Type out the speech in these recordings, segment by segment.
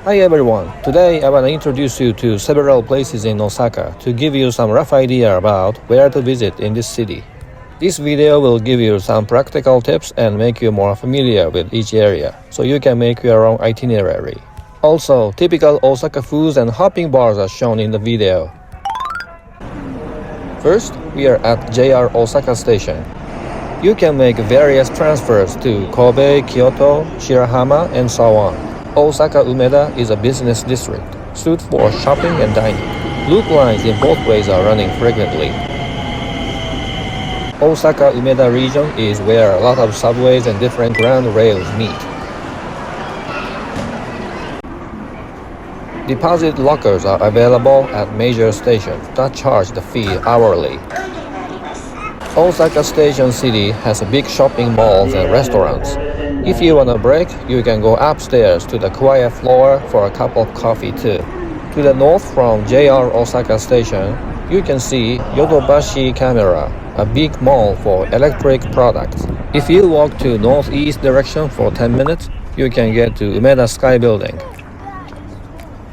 Hi everyone, today I want to introduce you to several places in Osaka to give you some rough idea about where to visit in this city. This video will give you some practical tips and make you more familiar with each area, so you can make your own itinerary. Also, typical Osaka foods and hopping bars are shown in the video. First, we are at JR Osaka Station. You can make various transfers to Kobe, Kyoto, Shirahama, and so on. Osaka Umeda is a business district, suited for shopping and dining. Loop lines in both ways are running frequently. Osaka Umeda region is where a lot of subways and different ground rails meet. Deposit lockers are available at major stations that charge the fee hourly. Osaka Station City has big shopping malls and restaurants. If you want a break, you can go upstairs to the quiet floor for a cup of coffee too. To the north from JR Osaka Station, you can see Yodobashi Camera, a big mall for electric products. If you walk to northeast direction for 10 minutes, you can get to Umeda Sky Building.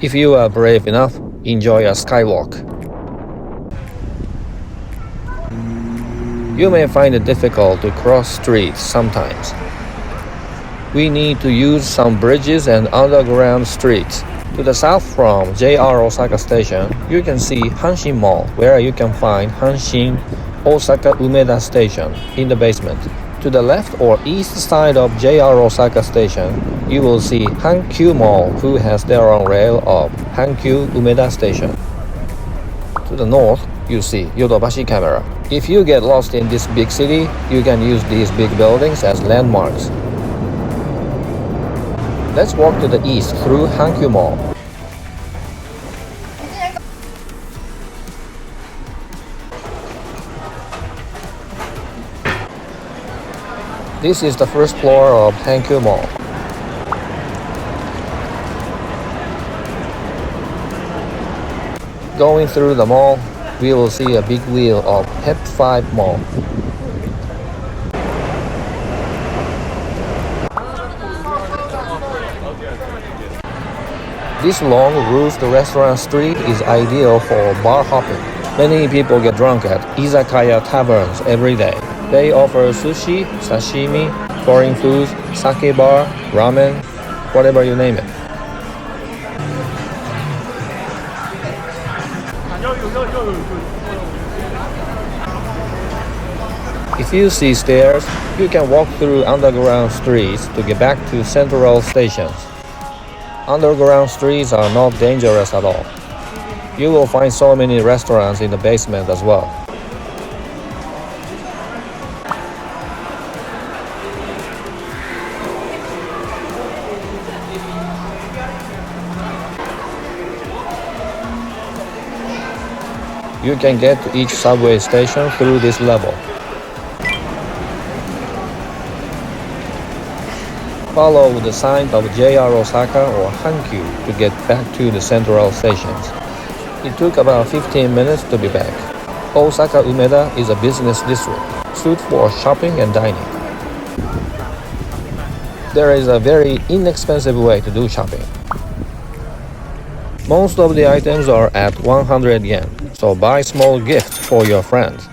If you are brave enough, enjoy a skywalk. You may find it difficult to cross streets sometimes. We need to use some bridges and underground streets. To the south from JR Osaka Station, you can see Hanshin Mall, where you can find Hanshin Osaka Umeda Station in the basement. To the left or east side of JR Osaka Station, you will see Hankyu Mall, who has their own rail of Hankyu Umeda Station. To the north, you see Yodobashi Camera. If you get lost in this big city, you can use these big buildings as landmarks. Let's walk to the east through Hankyu Mall. This is the first floor of Hankyu Mall. Going through the mall, we will see a big wheel of Hep 5 Mall. This long roofed restaurant street is ideal for bar hopping. Many people get drunk at izakaya taverns every day. They offer sushi, sashimi, foreign foods, sake bar, ramen, whatever you name it. If you see stairs, you can walk through underground streets to get back to central stations. Underground streets are not dangerous at all. You will find so many restaurants in the basement as well. You can get to each subway station through this level. Follow the sign of JR Osaka or Hankyu to get back to the central stations. It took about 15 minutes to be back. Osaka Umeda is a business district, suited for shopping and dining. There is a very inexpensive way to do shopping. Most of the items are at 100 yen, so buy small gift for your friends.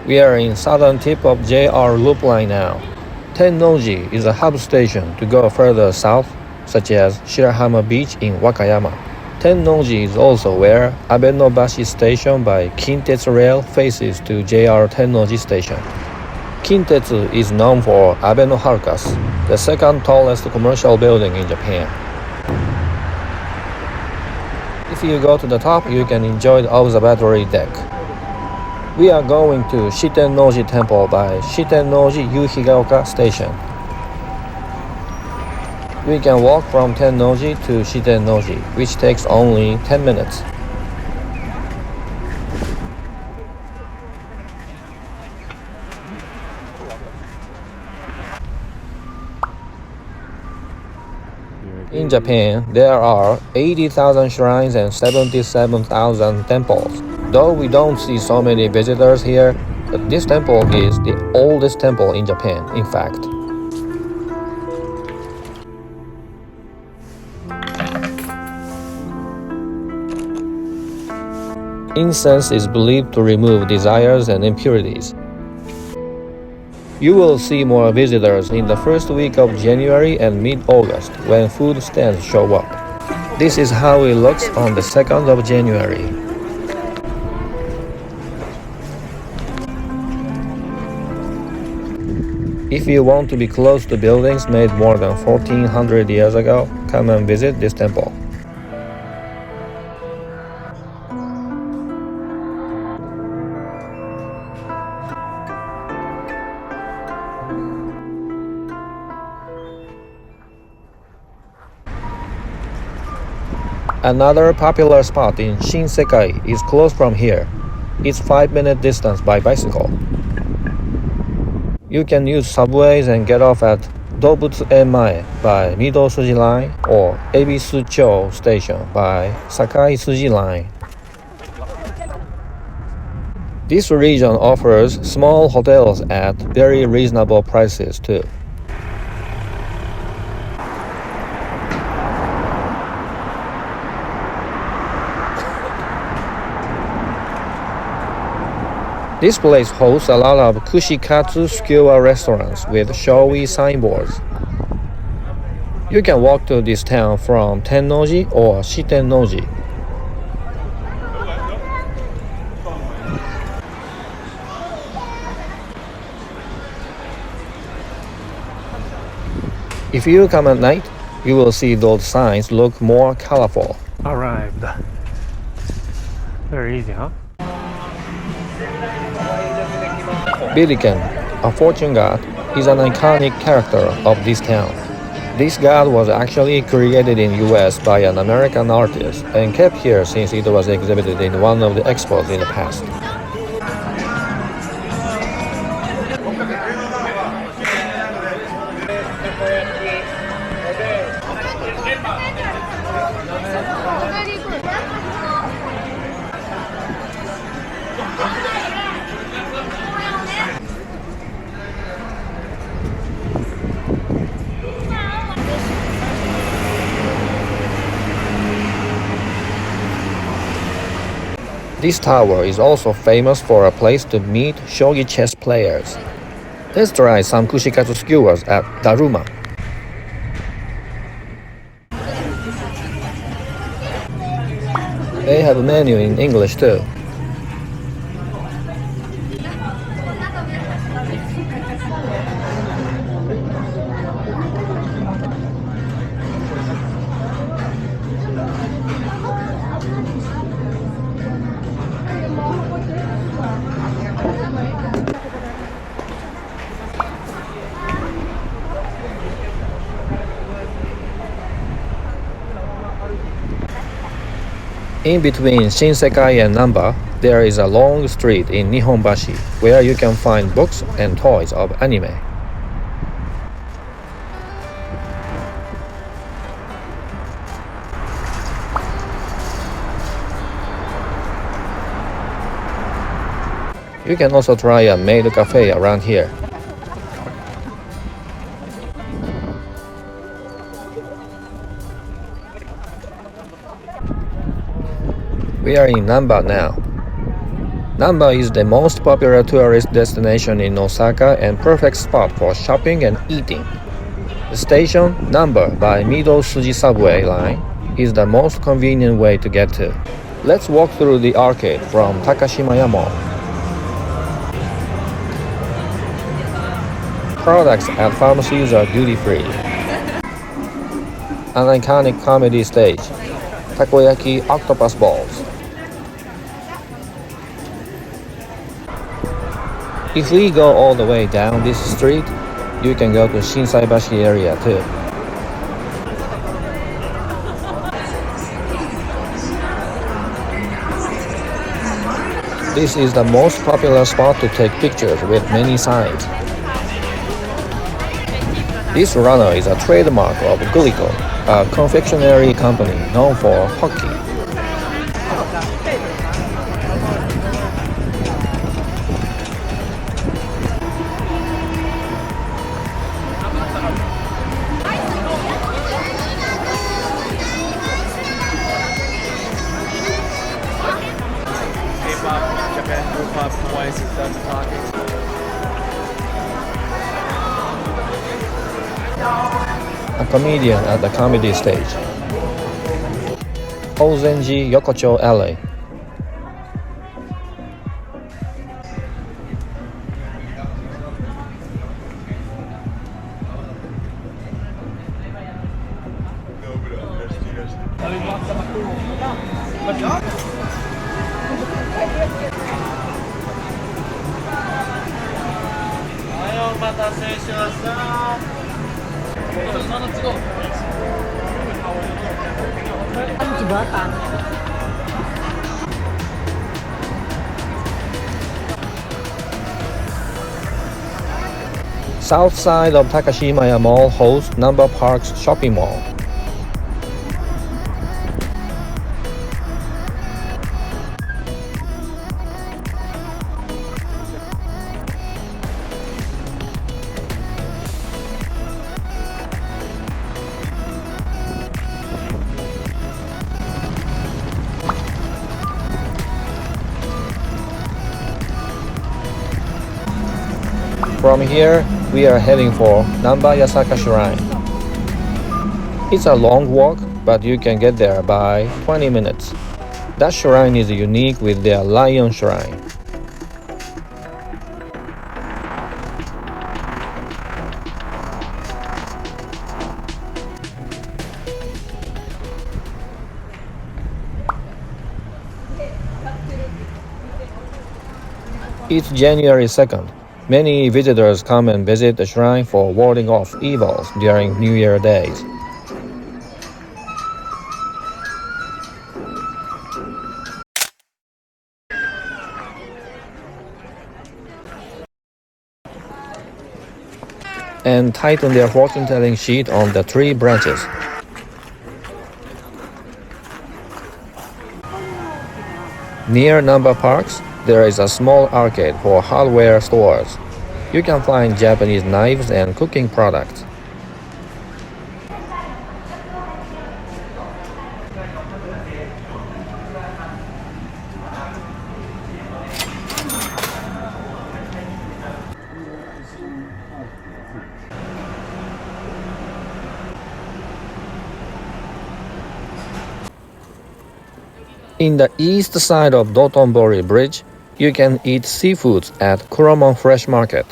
We are in southern tip of JR Loop Line now. Tennoji is a hub station to go further south, such as Shirahama Beach in Wakayama. Tennoji is also where Abenobashi Station by Kintetsu Rail faces to JR Tennoji Station. Kintetsu is known for Abeno Harukas, the second tallest commercial building in Japan. If you go to the top, you can enjoy the observatory deck. We are going to Shitennoji Temple by Shitennoji Yuhigaoka Station. We can walk from Tennoji to Shitennoji, which takes only 10 minutes. In Japan, there are 80,000 shrines and 77,000 temples. Though we don't see so many visitors here, but this temple is the oldest temple in Japan, in fact. Incense is believed to remove desires and impurities. You will see more visitors in the first week of January and mid-August when food stands show up. This is how it looks on the 2nd of January. If you want to be close to buildings made more than 1400 years ago, come and visit this temple. Another popular spot in Shisekai is close from here. It's 5-minute distance by bicycle. You can use subways and get off at Dobutsu-en-mae by Mido-Suji Line or Ebisu-cho Station by Sakai-Suji Line. This region offers small hotels at very reasonable prices too. This place hosts a lot of kushikatsu skewer restaurants with showy signboards. You can walk to this town from Tennoji or Shitennoji. If you come at night, you will see those signs look more colorful. Arrived. Very easy, huh? Billiken, a fortune god, is an iconic character of this town. This god was actually created in US by an American artist and kept here since it was exhibited in one of the expos in the past. This tower is also famous for a place to meet shogi chess players. Let's try some kushikatsu skewers at Daruma. They have a menu in English too. In between Shinsekai and Namba, there is a long street in Nihonbashi where you can find books and toys of anime. You can also try a maid cafe around here. We are in Namba now. Namba is the most popular tourist destination in Osaka and perfect spot for shopping and eating. The station, Namba by Mido-Suji subway line, is the most convenient way to get to. Let's walk through the arcade from Takashimaya Mall. Products at pharmacies are duty-free. An iconic comedy stage, takoyaki octopus balls. If we go all the way down this street, you can go to Shinsaibashi area too. This is the most popular spot to take pictures with many signs. This runner is a trademark of Glico. a confectionery company known for hockey. K-pop, Japan, K-pop, twice is done talking. A comedian at the comedy stage. Ozenji Yokocho Alley. South side of Takashimaya Mall hosts Namba Park's shopping mall. From here, we are heading for Namba Yasaka Shrine. It's a long walk, but you can get there by 20 minutes. That shrine is unique with their lion shrine. It's January 2nd. Many visitors come and visit the shrine for warding off evils during New Year days. And tighten their fortune-telling sheet on the tree branches. Near Namba Parks, there is a small arcade for hardware stores. You can find Japanese knives and cooking products. In the east side of Dotonbori Bridge, you can eat seafoods at Kuromon Fresh Market.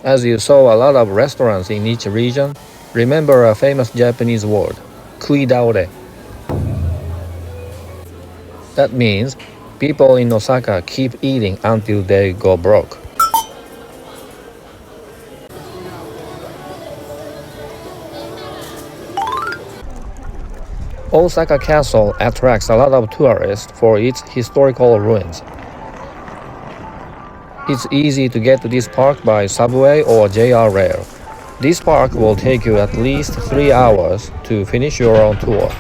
As you saw a lot of restaurants in each region, remember a famous Japanese word, kuidaore. That means people in Osaka keep eating until they go broke. Osaka Castle attracts a lot of tourists for its historical ruins. It's easy to get to this park by subway or JR rail. This park will take you at least 3 hours to finish your own tour.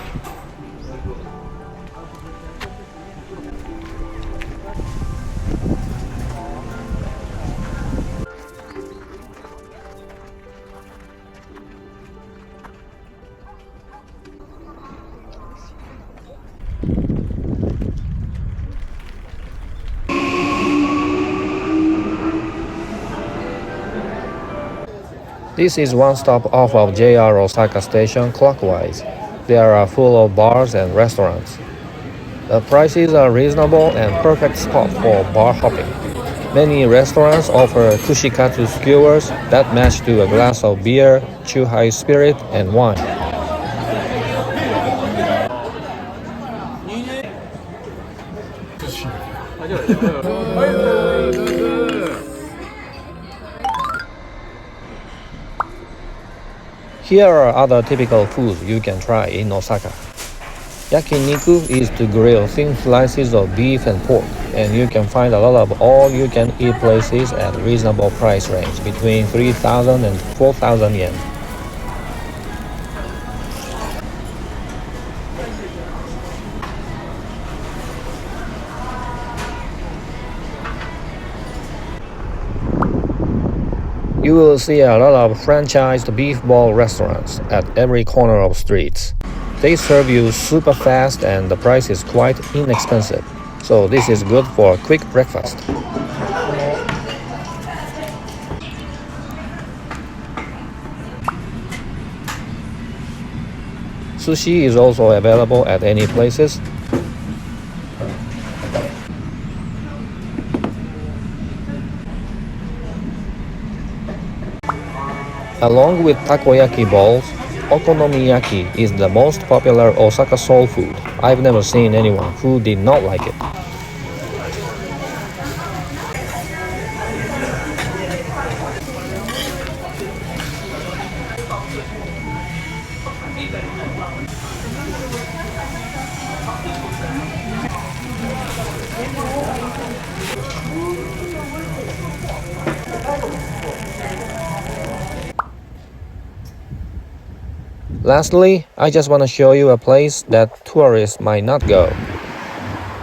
This is one stop off of JR Osaka Station clockwise. They are full of bars and restaurants. The prices are reasonable and perfect spot for bar hopping. Many restaurants offer kushikatsu skewers that match to a glass of beer, chuhai spirit, and wine. Here are other typical foods you can try in Osaka. Yakiniku is to grill thin slices of beef and pork, and you can find a lot of all-you-can-eat places at reasonable price range between 3,000 and 4,000 yen. You will see a lot of franchised beef ball restaurants at every corner of streets. They serve you super fast and the price is quite inexpensive. So this is good for a quick breakfast. Sushi is also available at any places. Along with takoyaki balls, okonomiyaki is the most popular Osaka soul food. I've never seen anyone who did not like it. Lastly, I just want to show you a place that tourists might not go.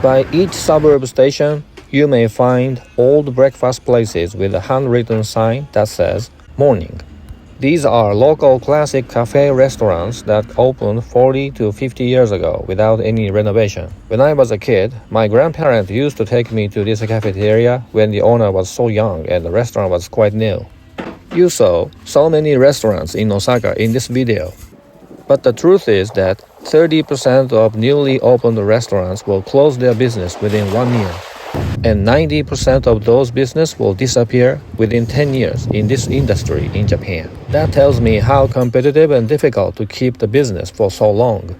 By each suburb station, you may find old breakfast places with a handwritten sign that says morning. These are local classic cafe restaurants that opened 40 to 50 years ago without any renovation. When I was a kid, my grandparents used to take me to this cafeteria when the owner was so young and the restaurant was quite new. You saw so many restaurants in Osaka in this video. But the truth is that 30% of newly opened restaurants will close their business within 1 year. And 90% of those businesses will disappear within 10 years in this industry in Japan. That tells me how competitive and difficult to keep the business for so long.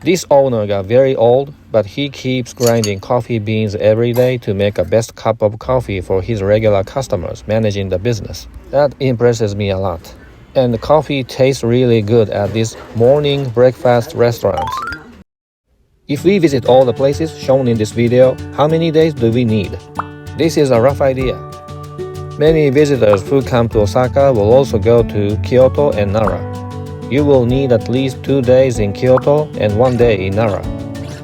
This owner got very old, but he keeps grinding coffee beans every day to make a best cup of coffee for his regular customers managing the business. That impresses me a lot. And the coffee tastes really good at this morning breakfast restaurant. If we visit all the places shown in this video, how many days do we need? This is a rough idea. Many visitors who come to Osaka will also go to Kyoto and Nara. You will need at least 2 days in Kyoto and 1 day in Nara.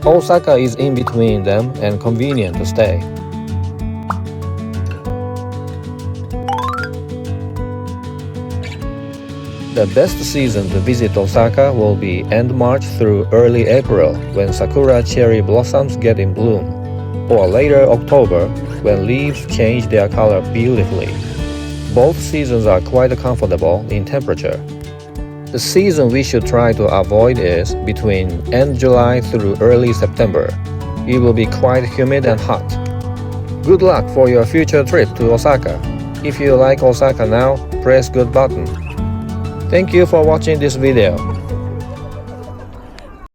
Osaka is in between them and convenient to stay. The best season to visit Osaka will be end March through early April when sakura cherry blossoms get in bloom, or later October when leaves change their color beautifully. Both seasons are quite comfortable in temperature. The season we should try to avoid is between end July through early September. It will be quite humid and hot. Good luck for your future trip to Osaka. If you like Osaka now, press good button. Thank you for watching this video.